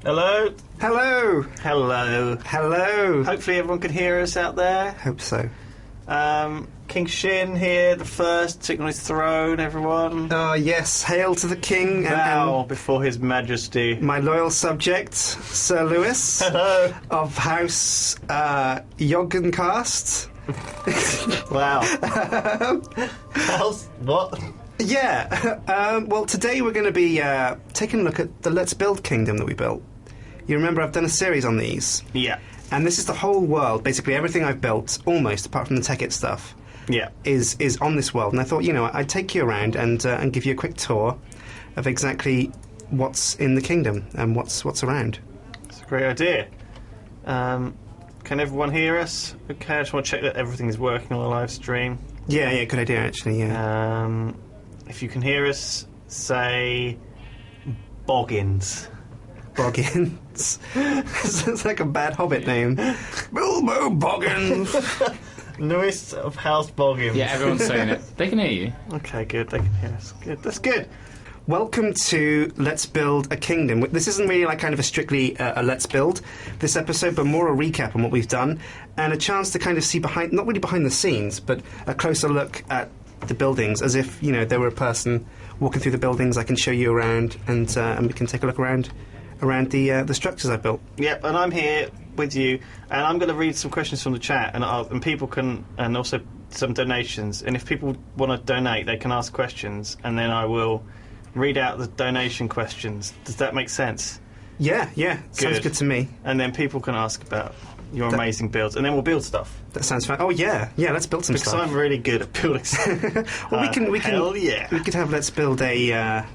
Hello? Hello! Hello. Hello! Hopefully everyone can hear us out there. Hope so. King Sjin here, the first, sitting on his throne, everyone. Yes, hail to the king Bow before his majesty. my loyal subject, Sir Lewis. Hello. Of House Joggencast. Wow. House, what? Yeah, well today we're going to be taking a look at the Let's Build kingdom that we built. You remember I've done a series on these. Yeah. And this is the whole world, basically everything I've built, almost, apart from the Tekkit stuff. Yeah. Is on this world, and I thought, you know, I'd take you around and give you a quick tour of exactly what's in the kingdom and what's around. It's a great idea. Can everyone hear us? Okay, I just want to check that everything is working on the live stream. Yeah, good idea actually. Yeah. If you can hear us, say Boggins. Boggins. Sounds like a bad Hobbit name. Bilbo Boggins. Lewis of House Boggins. Yeah, everyone's saying it. They can hear you. Okay, good. They can hear us. Good. That's good. Welcome to Let's Build a Kingdom. This isn't really like kind of a strictly a Let's Build this episode, but more a recap on what we've done and a chance to kind of see behind, not really behind the scenes, but a closer look at the buildings, as if, you know, there were a person walking through the buildings. I can show you around, and we can take a look around the structures I built. Yep, and I'm here with you, and I'm going to read some questions from the chat, and people can, and also some donations. And if people want to donate, they can ask questions, and then I will read out the donation questions. Does that make sense? Yeah, sounds good to me. And then people can ask about your amazing builds, and then we'll build stuff. That sounds fun. Oh yeah, let's build some because stuff. I'm really good at building stuff. Well, we can. Hell yeah. We could have let's build a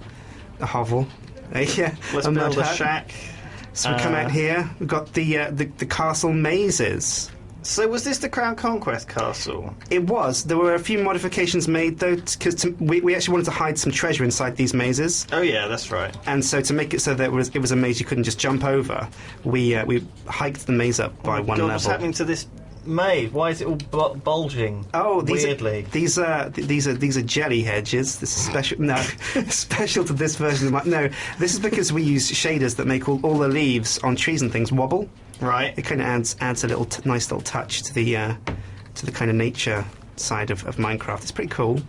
hovel. Let's build a shack. So we come out here. We've got the castle mazes. So was this the Crown Conquest castle? It was. There were a few modifications made though, because we actually wanted to hide some treasure inside these mazes. Oh yeah, that's right. And so to make it so that it was a maze you couldn't just jump over, we hiked the maze up by one level. What's happening to this maze? Why is it all bulging? Oh, weirdly. These are jelly hedges. This is special. No, special to this version of no. This is because we use shaders that make all the leaves on trees and things wobble. Right. It kind of adds a little nice little touch to the kind of nature side of Minecraft. It's pretty cool.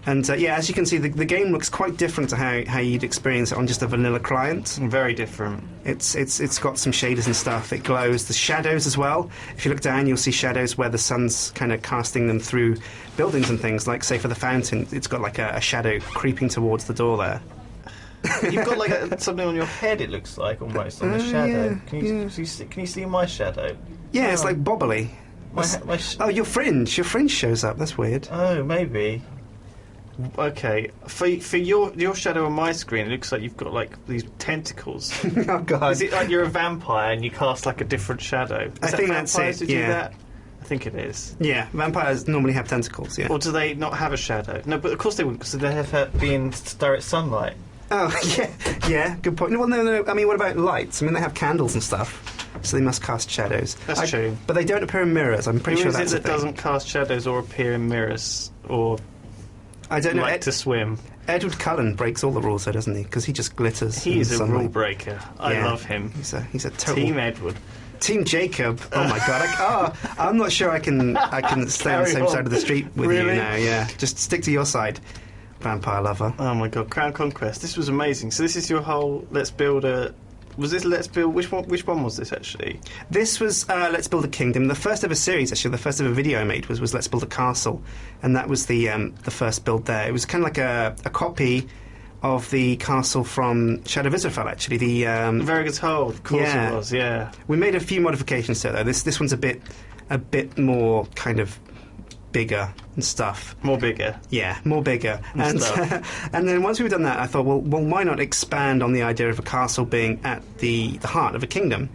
And yeah, as you can see, the game looks quite different to how you'd experience it on just a vanilla client. Very different. It's got some shaders and stuff. It glows. The shadows as well. If you look down, you'll see shadows where the sun's kind of casting them through buildings and things. Like, say, for the fountain, it's got like a shadow creeping towards the door there. You've got like something on your head. It looks like almost on the shadow. Yeah, can you see my shadow? Yeah, it's like bobbly. Oh, your fringe. Your fringe shows up. That's weird. Oh, maybe. Okay, for your shadow on my screen, it looks like you've got like these tentacles. Oh God! Is it like you're a vampire and you cast like a different shadow? I think that's it. Do that? I think it is. Yeah, vampires normally have tentacles. Yeah. Or do they not have a shadow? No, but of course they wouldn't, because they have to be in direct sunlight. Oh yeah. Good point. Well, no. I mean, what about lights? I mean, they have candles and stuff, so they must cast shadows. That's true. But they don't appear in mirrors. I'm pretty sure that's Who is it that doesn't cast shadows or appear in mirrors or? I don't know. Like to swim. Edward Cullen breaks all the rules, though, doesn't he? Because he just glitters. He is a rule breaker. I love him. He's a total Team Edward. Team Jacob. Oh my God! I'm not sure I can stay on the same side of the street with you now. Yeah, just stick to your side, vampire lover. Oh my God! Crown Conquest. This was amazing. So this is your whole Let's Build a. Was this Let's Build? Which one was this actually? This was Let's Build a Kingdom. The first ever series, actually, the first ever video I made was Let's Build a Castle, and that was the first build there. It was kind of like a copy of the castle from Shadow of Israfel, actually. The Very Good Hold, of course it was. Yeah. We made a few modifications to it though. This one's a bit more kind of bigger and stuff. More bigger. Yeah, more bigger. And and then once we've done that, I thought, well, why not expand on the idea of a castle being at the heart of a kingdom?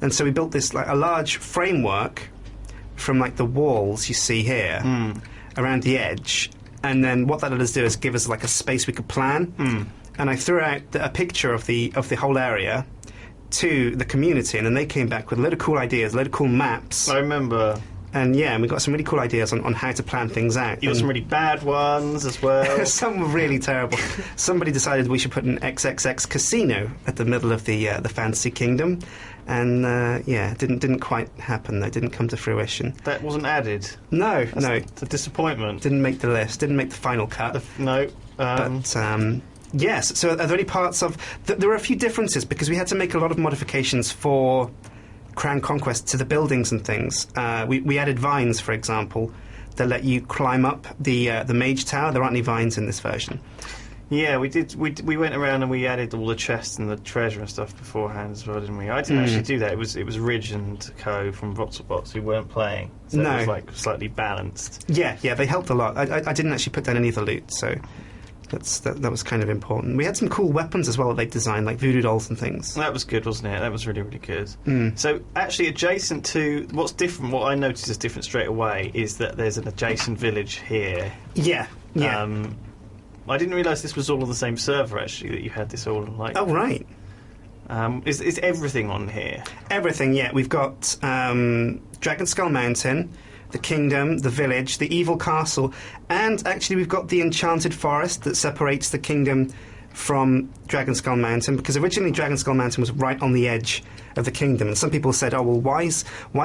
And so we built this like a large framework from like the walls you see here around the edge. And then what that let us do is give us like a space we could plan. And I threw out a picture of the whole area to the community, and then they came back with a load of cool ideas, a load of cool maps. I remember. And we got some really cool ideas on how to plan things out. You got some really bad ones as well. Some were really terrible. Somebody decided we should put an XXX casino at the middle of the fantasy kingdom, and didn't quite happen. Though, didn't come to fruition. That wasn't added. No. It's a disappointment. Didn't make the list. Didn't make the final cut. No. Yes. So, are there any parts of? There were a few differences because we had to make a lot of modifications for Crown Conquest to the buildings and things. We added vines, for example, that let you climb up the mage tower. There aren't any vines in this version. Yeah, we did. We went around and we added all the chests and the treasure and stuff beforehand as well, didn't we? I didn't actually do that. It was Ridge and Co from Voxelbots who weren't playing, so No. it was like slightly balanced. Yeah, they helped a lot. I didn't actually put down any of the loot, so that was kind of important. We had some cool weapons as well that they designed, like voodoo dolls and things. That was good, wasn't it? That was really, really good. So, actually, adjacent to what's different, what I noticed is different straight away is that there's an adjacent village here. Yeah. I didn't realise this was all on the same server. Actually, that you had this all like. Oh right. Is everything on here? Everything. Yeah, we've got Dragonskull Mountain, the kingdom, the village, the evil castle, and actually we've got the enchanted forest that separates the kingdom from Dragonskull Mountain, because originally Dragonskull Mountain was right on the edge of the kingdom, and some people said, oh well, why is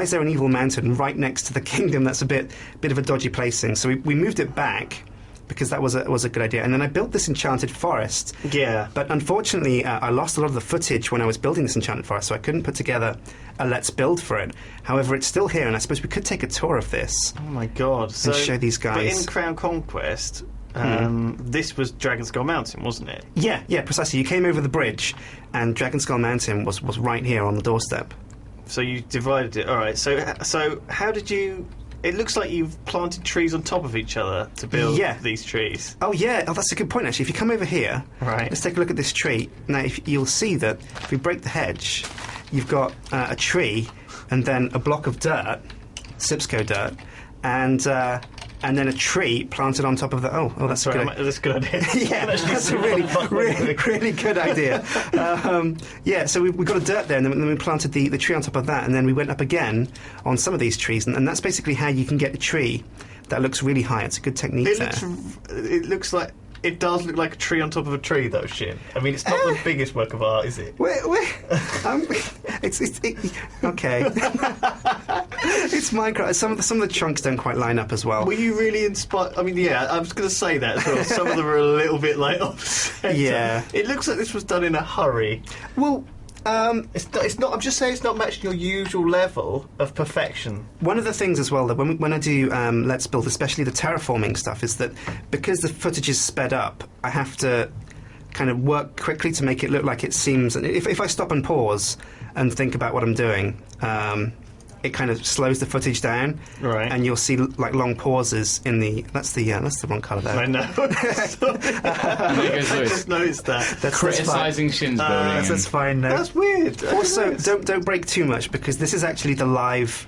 there an evil mountain right next to the kingdom? That's a bit of a dodgy placing. So we moved it back because that was a good idea. And then I built this enchanted forest. Yeah. But unfortunately, I lost a lot of the footage when I was building this enchanted forest, so I couldn't put together a let's build for it. However, it's still here, and I suppose we could take a tour of this. Oh my god! And show these guys. But in Crown Conquest, this was Dragonskull Mountain, wasn't it? Yeah, precisely. You came over the bridge, and Dragonskull Mountain was right here on the doorstep. So you divided it. All right. So how did you? It looks like you've planted trees on top of each other to build these trees. Oh, yeah. Oh, that's a good point, actually. If you come over here, let's take a look at this tree. Now, you'll see that if we break the hedge, you've got a tree and then a block of dirt, Sipsco dirt, and then a tree planted on top of the... Oh, that's a good idea. That's a good idea. Yeah, that's a really good idea. So we've got a dirt there, and then we planted the tree on top of that, and then we went up again on some of these trees, and that's basically how you can get a tree that looks really high. It's a good technique It looks like... It does look like a tree on top of a tree, though, Sjin. I mean, it's not the biggest work of art, is it? Okay. It's Minecraft. Some of the chunks don't quite line up as well. Were you really inspired? I mean, yeah, I was going to say that as well. Some of them are a little bit like offset. Yeah. It looks like this was done in a hurry. Well... it's not. I'm just saying it's not matching your usual level of perfection. One of the things as well that when I do Let's Build, especially the terraforming stuff, is that because the footage is sped up, I have to kind of work quickly to make it look like it seems. If I stop and pause and think about what I'm doing, it kind of slows the footage down, right? And you'll see like long pauses in the. That's the wrong colour there. I know. I just noticed that. That's criticising Shin's building. That's fine. That's weird. Also, don't break too much, because this is actually the live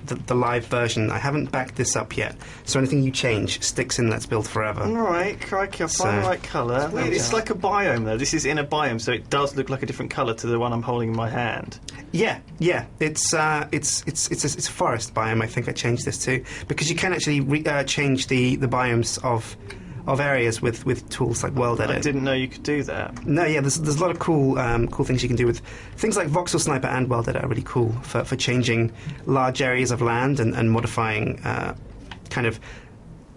version. I haven't backed this up yet, so anything you change sticks in Let's Build forever. All right, crikey, I'll find the right colour. It's like a biome though. This is in a biome, so it does look like a different colour to the one I'm holding in my hand. Yeah. It's a forest biome. I think I changed this to, because you can actually change the biomes of areas with tools like World Edit. I didn't know you could do that. No, yeah, there's a lot of cool things you can do with things like Voxel Sniper and World Edit are really cool for changing large areas of land and modifying kind of.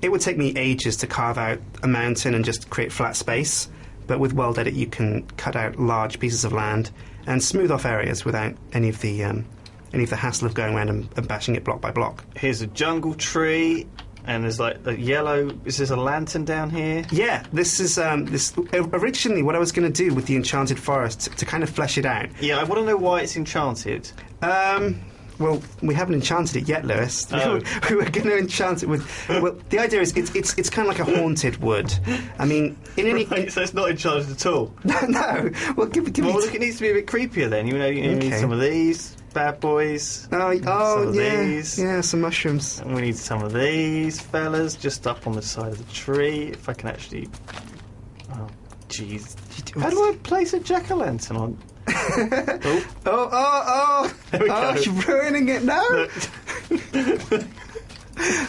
It would take me ages to carve out a mountain and just create flat space, but with World Edit you can cut out large pieces of land and smooth off areas without any of the hassle of going around and bashing it block by block. Here's a jungle tree, and there's like a yellow... Is there a lantern down here? Yeah, this is... originally, what I was going to do with the enchanted forest, to kind of flesh it out... Yeah, I want to know why it's enchanted. Well, we haven't enchanted it yet, Lewis. Oh. We were going to enchant it with... Well, the idea is it's kind of like a haunted wood. I mean, in any... Right, so it's not enchanted at all? No. Well, give me... Well, look, it needs to be a bit creepier then. You need some of these bad boys. Oh, some of yeah. these. Yeah, some mushrooms. And we need some of these fellas just up on the side of the tree. If I can actually... Oh, jeez. How do I place a jack-o'-lantern on? Oh! There we go. You're ruining it now.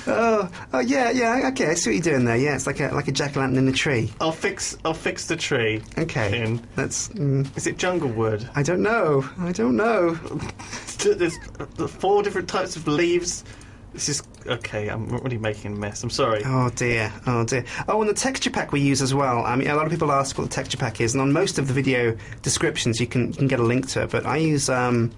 yeah. Okay, I see what you're doing there. Yeah, it's like a jack-o'-lantern in a tree. I'll fix the tree. Okay, Sjin. that's. Is it jungle wood? I don't know. There's 4 different types of leaves. This is okay. I'm really making a mess. I'm sorry. Oh dear. Oh, and the texture pack we use as well. I mean, a lot of people ask what the texture pack is, and on most of the video descriptions you can get a link to it. But I use a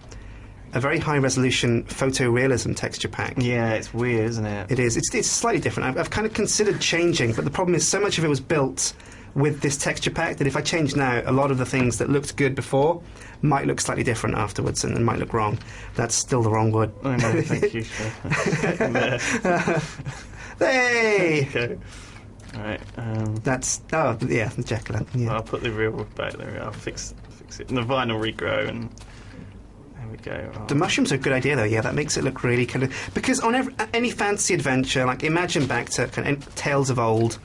very high-resolution photorealism texture pack. Yeah, it's weird, isn't it? It is. It's slightly different. I've kind of considered changing, but the problem is so much of it was built with this texture pack that if I change now, a lot of the things that looked good before might look slightly different afterwards and might look wrong. That's still the wrong wood. I know, thank you. Hey! Okay. Alright. The jack-o'-lantern. Yeah. I'll put the real wood back there. I'll fix it. And the vine will regrow and... There we go. Oh. The mushrooms are a good idea, though. Yeah, that makes it look really kind of... Because on any fantasy adventure, like imagine back to kind of tales of old,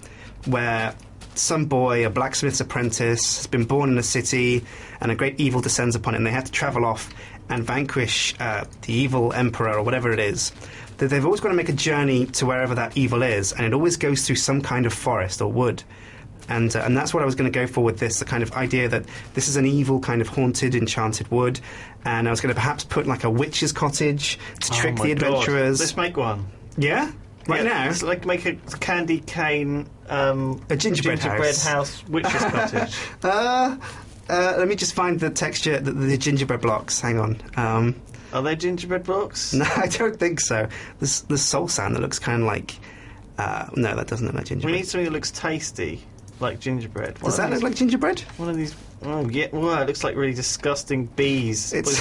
where some boy, a blacksmith's apprentice, has been born in a city, and a great evil descends upon it, and they have to travel off and vanquish the evil emperor or whatever it is. That they've always got to make a journey to wherever that evil is, and it always goes through some kind of forest or wood. And that's what I was going to go for with this, the kind of idea that this is an evil kind of haunted, enchanted wood, and I was going to perhaps put like a witch's cottage to trick the adventurers. Let's make one. Yeah? Right now? Let's make a candy cane... a gingerbread house witch's cottage. Let me just find the texture, the gingerbread blocks. Hang on. Are they gingerbread blocks? No, I don't think so. There's soul sand that looks kind of like... no, that doesn't look like gingerbread. We need something that looks tasty, like gingerbread. Does that look like gingerbread? One of these... Oh, yeah. Well, it looks like really disgusting bees. It's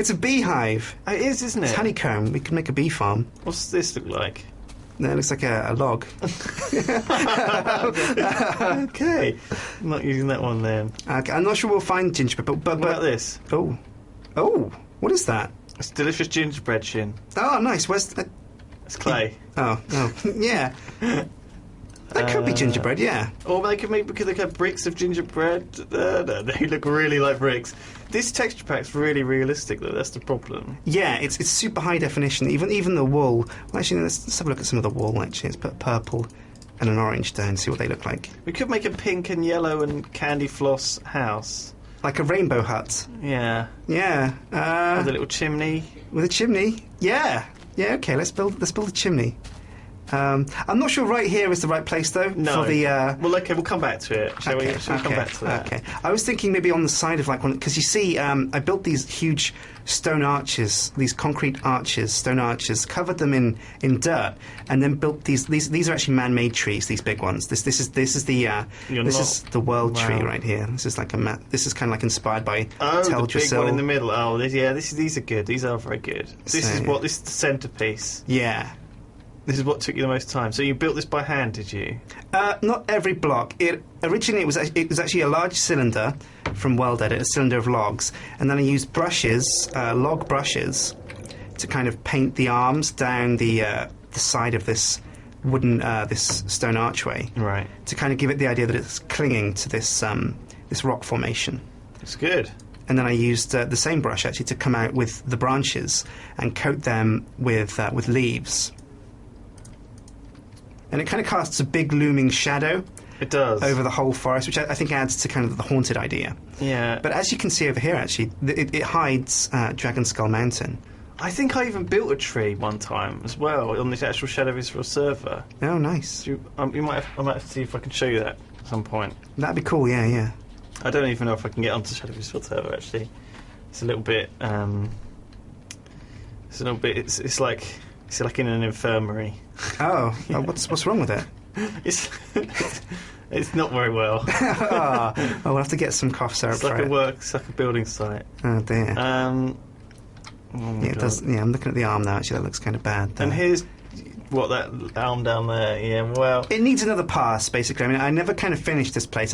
a beehive. It is, isn't it? It's honeycomb. We could make a bee farm. What's this look like? No, it looks like a log. Okay. I'm not using that one then. Okay, I'm not sure we'll find gingerbread, but What about this? Oh, what is that? It's delicious gingerbread, Sjin. Oh, nice. Where's It's clay. Oh, yeah. That could be gingerbread, yeah. Or they could make, because they have bricks of gingerbread. No, they look really like bricks. This texture pack's really realistic, though. That's the problem. Yeah, it's super high definition. Even the wool. Well, actually, let's have a look at some of the wool. Actually, let's put purple and an orange down. See what they look like. We could make a pink and yellow and candy floss house. Like a rainbow hut. Yeah. Yeah. With a little chimney. With a chimney. Yeah. Yeah. Okay. Let's build a chimney. I'm not sure right here is the right place, though. No. For the, well, okay, we'll come back to it. Shall we come back to that? Okay. I was thinking maybe on the side of like one, because you see, I built these huge stone arches, these concrete arches, stone arches, covered them in dirt, and then built these. These are actually man-made trees. These big ones. This is the world tree right here. This is like this is kind of like inspired by the big one in the middle. Oh, these are good. These are very good. This is the centerpiece. Yeah. This is what took you the most time. So you built this by hand, did you? Not every block. Originally it was actually a large cylinder from Well Dead, a cylinder of logs, and then I used brushes, log brushes, to kind of paint the arms down the side of this wooden this stone archway. Right. To kind of give it the idea that it's clinging to this rock formation. It's good. And then I used the same brush actually to come out with the branches and coat them with leaves. And it kind of casts a big looming shadow. It does. Over the whole forest, which I think adds to kind of the haunted idea. Yeah. But as you can see over here, actually, it hides Dragon Skull Mountain. I think I even built a tree one time as well on the actual Shadow Israel server. Oh, nice. I might have to see if I can show you that at some point. That'd be cool, yeah. I don't even know if I can get onto Shadow Israel server, actually. It's a little bit... It's like in an infirmary. Oh, what's wrong with it? It's not very well. We'll have to get some cough syrup. It's like a building site. Oh dear. Oh my it God. does. Yeah, I'm looking at the arm now. Actually, that looks kind of bad. And here's that arm down there. Yeah, well, it needs another pass. Basically, I mean, I never kind of finished this place.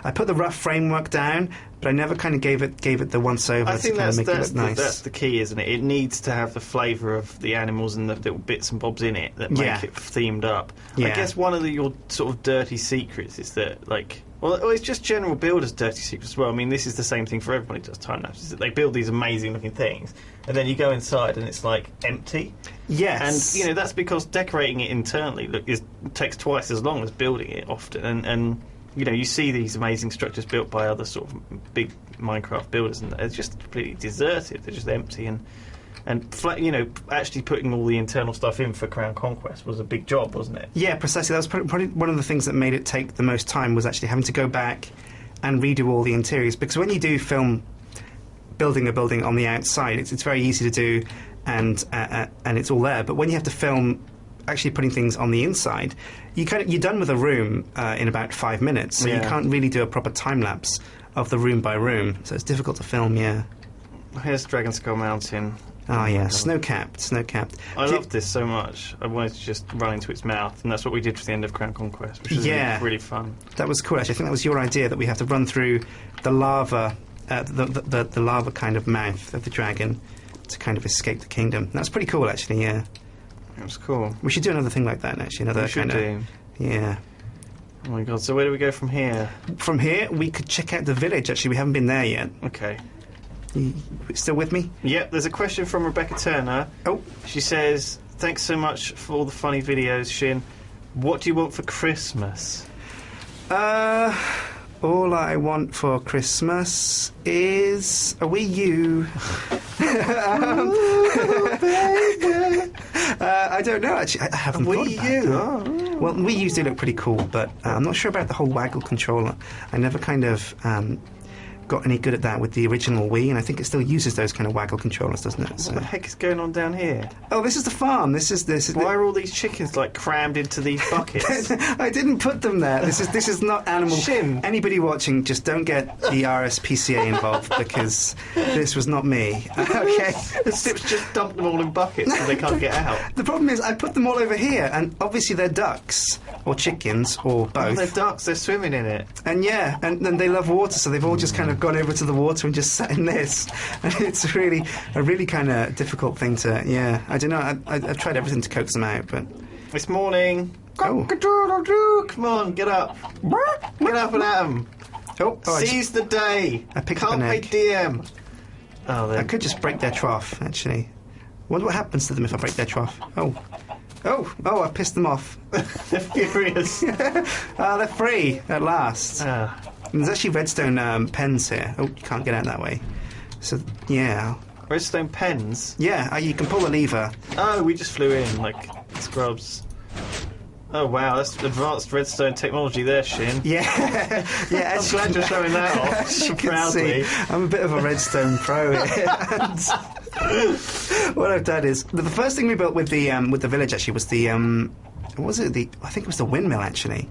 I put the rough framework down, but I never kind of gave it the once over. I think to kind of make it look nice. That's the key, isn't it? It needs to have the flavour of the animals and the little bits and bobs in it that make it themed up. Yeah. I guess one of your sort of dirty secrets is that, like, well, it's just general builders' dirty secrets as well. I mean, this is the same thing for everybody who does time lapses. That they build these amazing looking things, and then you go inside and it's like empty. Yes. And, that's because decorating it internally takes twice as long as building it often. And you see these amazing structures built by other sort of big Minecraft builders, and they're just completely deserted. They're just empty. And actually putting all the internal stuff in for Crown Conquest was a big job, wasn't it? Yeah, precisely. That was probably one of the things that made it take the most time, was actually having to go back and redo all the interiors. Because when you do film building a building on the outside, it's very easy to do, and it's all there. But when you have to film actually putting things on the inside, you're done with a room in about 5 minutes. So you can't really do a proper time lapse of the room by room. So it's difficult to film. Yeah. Here's Dragon Skull Mountain. Oh yeah, snow-capped. I loved this so much. I wanted to just run into its mouth, and that's what we did for the end of Crown Conquest, which was really fun. That was cool, actually. I think that was your idea, that we have to run through the lava, the lava kind of mouth of the dragon to kind of escape the kingdom. That's pretty cool, actually. Yeah, it was cool. We should do another thing like that, actually. Another kind of. Yeah. Oh my god! So where do we go from here? From here, we could check out the village. Actually, we haven't been there yet. Okay. You still with me? Yep, there's a question from Rebecca Turner. Oh. She says, thanks so much for all the funny videos, Sjin. What do you want for Christmas? All I want for Christmas is a Wii U. I don't know, actually. I haven't thought about it. Oh. Well, Wii U's do look pretty cool, but I'm not sure about the whole waggle controller. I never kind of got any good at that with the original Wii, and I think it still uses those kind of waggle controllers, doesn't it? So. What the heck is going on down here? Oh, this is the farm. This is Why are all these chickens crammed into these buckets? I didn't put them there. This is not animal. Sjin. Anybody watching, just don't get the RSPCA involved, because this was not me. Okay. The Sips just dumped them all in buckets so they can't get out. The problem is, I put them all over here, and obviously they're ducks or chickens or both. Oh, they're ducks. They're swimming in it. And yeah, and they love water, so they've all just kind of gone over to the water and just sat in this. And it's a really kind of difficult thing to. Yeah, I don't know. I've tried everything to coax them out, but it's morning. Oh. Come on, get up. Get up and at 'em. Oh, seize the day. I picked up an egg. DM. Oh, I could just break their trough, actually. Wonder what happens to them if I break their trough. Oh, I pissed them off. They're furious. They're free at last. And there's actually redstone pens here. Oh, you can't get out that way. So, yeah. Redstone pens? Yeah, you can pull a lever. Oh, we just flew in like scrubs. Oh, wow, that's advanced redstone technology there, Sjin. Yeah. Yeah. I'm glad you're showing that off so proudly. I'm a bit of a redstone pro. And what I've done is, the first thing we built with the village, actually, was the, I think it was the windmill, actually.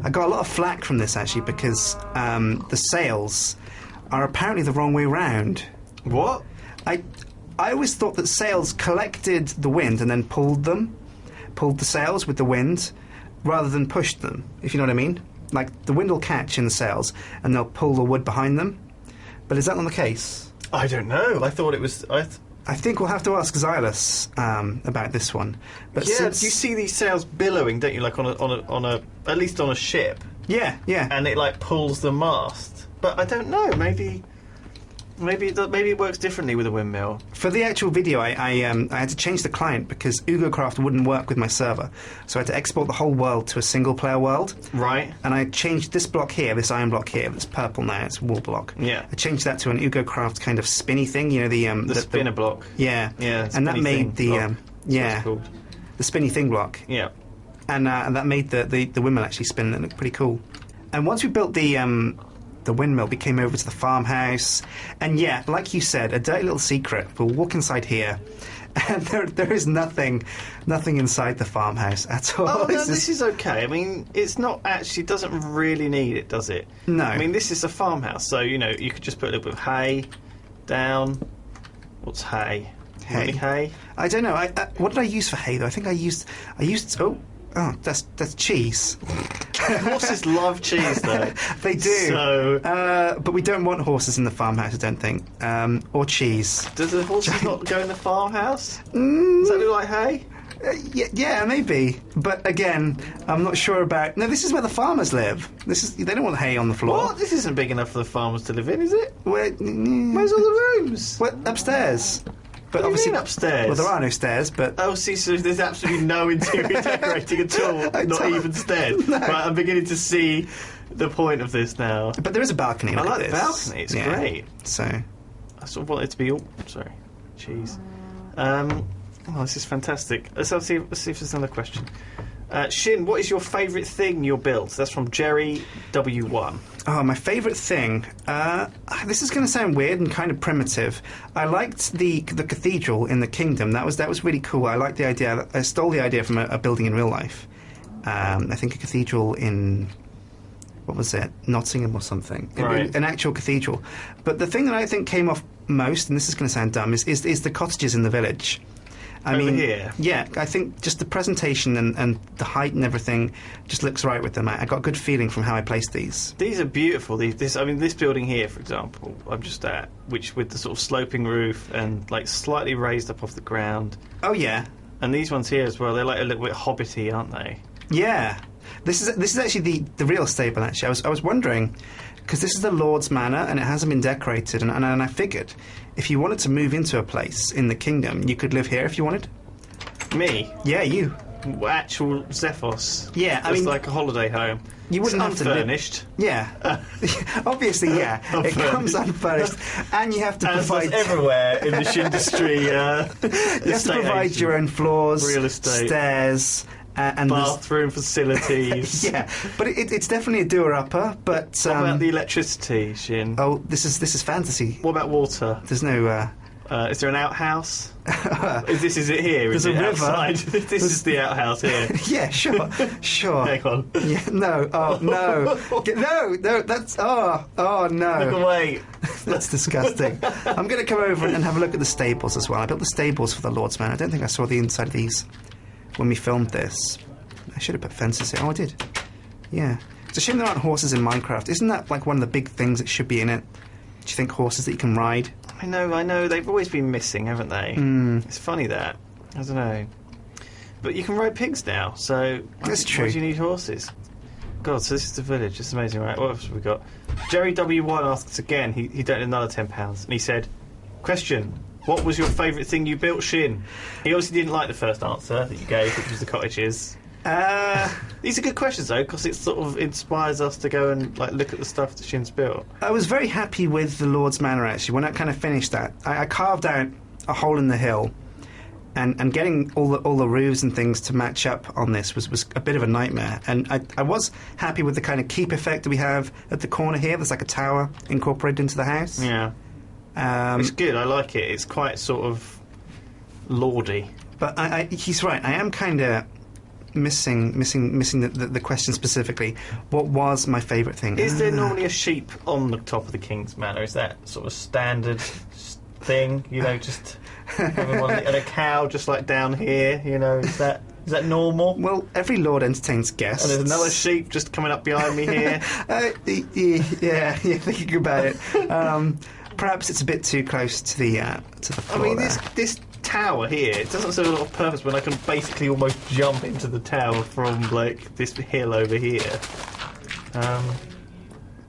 I got a lot of flack from this, actually, because the sails are apparently the wrong way round. What? I always thought that sails collected the wind and then pulled the sails with the wind, rather than pushed them, if you know what I mean. Like, the wind will catch in the sails, and they'll pull the wood behind them. But is that not the case? I don't know. I thought it was... I think we'll have to ask Xylus about this one. But yeah, you see these sails billowing, don't you? Like on a at least on a ship. Yeah. And it pulls the mast. But I don't know. Maybe it works differently with a windmill. For the actual video, I had to change the client because UgoCraft wouldn't work with my server, so I had to export the whole world to a single-player world. Right. And I changed this block here, this iron block here, that's purple now, it's a wall block. Yeah. I changed that to an UgoCraft kind of spinny thing, the spinner block. Yeah. Yeah. And that made the the spinny thing block. Yeah. And that made the windmill actually spin. It looked pretty cool. And once we built the windmill, we came over to the farmhouse, and yeah, like you said, a dirty little secret. We'll walk inside here, and there is nothing inside the farmhouse at all. Oh, no, this is okay. I mean, it's not actually, doesn't really need it, does it? No. I mean, this is a farmhouse, so, you could just put a little bit of hay down. What's hay? Hay? I don't know. What did I use for hay, though? I think I used... Oh, that's cheese. Horses love cheese, though. They do. So, but we don't want horses in the farmhouse, I don't think. Or cheese. Does the horses not go in the farmhouse? Does that look like hay? Yeah, maybe. But again, I'm not sure about... No, this is where the farmers live. They don't want hay on the floor. What? This isn't big enough for the farmers to live in, is it? Where's all the rooms? Upstairs. But What do you obviously mean upstairs? Well, there are no stairs, but Oh, see, so there's absolutely no interior decorating at all, not even stairs. No. Right, I'm beginning to see the point of this now. but there is a balcony. I look like at the this. balcony, it's Yeah. great. So I sort of want it to be all... Sorry, cheese. This is fantastic. Let's see if there's another question. Sjin, what is your favourite thing you built? That's from Jerry W1. Oh, my favourite thing. This is going to sound weird and kind of primitive. I liked the cathedral in the kingdom. That was really cool. I liked the idea. I stole the idea from a building in real life. I think a cathedral in, what was it, Nottingham or something. Right. An actual cathedral. But the thing that I think came off most, and this is going to sound dumb, is the cottages in the village. I Over mean, here? yeah, I think just the presentation and the height and everything just looks right with them. I got a good feeling from how I placed these. These are beautiful. This building here, for example, I'm just at, which with the sort of sloping roof and like slightly raised up off the ground. Oh yeah, And these ones here as well, they're like a little bit hobbity, aren't they? yeah. This is actually the real stable. Actually, I was wondering, because this is the Lord's Manor and it hasn't been decorated, and I figured if you wanted to move into a place in the kingdom, you could live here if you wanted. Me? Yeah, you. Actual Zephos. Yeah, I It's mean, like a holiday home. you wouldn't It's have to live. unfurnished. Yeah, obviously, yeah. It comes unfurnished, and you have to As provide. does everywhere in the industry. You have to provide your own floors, Real estate. stairs, and there's- bathroom facilities. yeah, but it's definitely a doer-upper. But What about the electricity, Sjin? oh, this is fantasy. What about water? There's no. Is there an outhouse? Is it here? There's Is a it river. outside? This is the outhouse here. Yeah, sure. Hang on. Yeah, no. Oh no. No. That's no. Look away. That's disgusting. I'm going to come over and have a look at the stables as well. I built the stables for the Lord's Manor. I don't think I saw the inside of these when we filmed this. I should have put fences here. Oh, I did. Yeah. It's a shame there aren't horses in Minecraft. Isn't that like one of the big things that should be in it? Do you think horses that you can ride? I know. They've always been missing, haven't they? It's funny that. I don't know. But you can ride pigs now, so That's true. Why do you need horses? God, so this is the village. It's amazing, right? What else have we got? Jerry W1 asks again. He donated another £10, and he said, "Question: what was your favourite thing you built, Sjin?" He obviously didn't like the first answer that you gave, which was the cottages. These are good questions though, because it sort of inspires us to go and like look at the stuff that Shin's built. I was very happy with the Lord's Manor actually. When I kind of finished that, I carved out a hole in the hill, and getting all the roofs and things to match up on this was a bit of a nightmare. And I was happy with the kind of keep effect that we have at the corner here. There's like a tower incorporated into the house. Yeah, it's good. I like it. It's quite sort of lordy. But he's right. I am kind of missing the question specifically. What was my favourite thing? Is there normally a sheep on the top of the King's Manor? Is that sort of standard thing? You know, just having one, and a cow just like down here. You know, is that normal? Well, every lord entertains guests. And there's another sheep just coming up behind me here. Yeah, thinking about it. Perhaps it's a bit too close to the floor. I mean, there. this tower here, it doesn't serve a lot of purpose when I can basically almost jump into the tower from like this hill over here.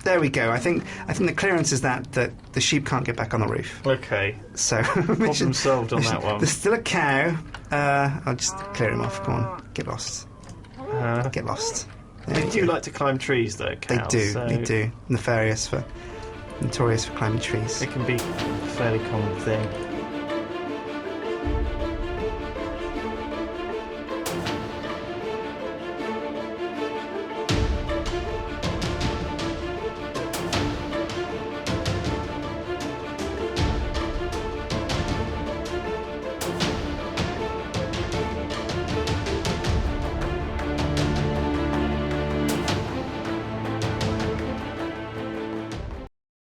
There we go. I think the clearance is that the sheep can't get back on the roof. Okay, So problem solved on that one. There's still a cow. I'll just clear him off. Go on, get lost. Get lost. There They you do go. like to climb trees, though. They Cows, do. so They do. Notorious for climbing trees. It can be a fairly common thing.